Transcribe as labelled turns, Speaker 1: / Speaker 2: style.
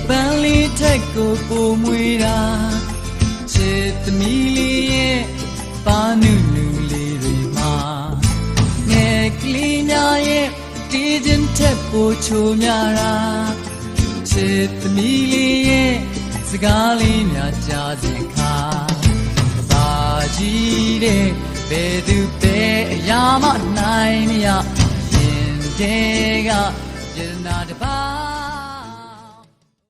Speaker 1: ပန်းလေးထက်ကိုပိုမွေတာချစ်သမီးလေးရဲ့ပါနုနုလေးတွေမှာငယ်ကလေးများရဲ့တီးခြင်းထက်ပိုချိုများတာချစ်သမီးလေးရဲ့စကားလေးများကြားစဉ်ခါဘာကြီးတဲ့ဘယ်သူပဲအရာမနိုင်မရရင်တဲ့ကယန္နာတပါ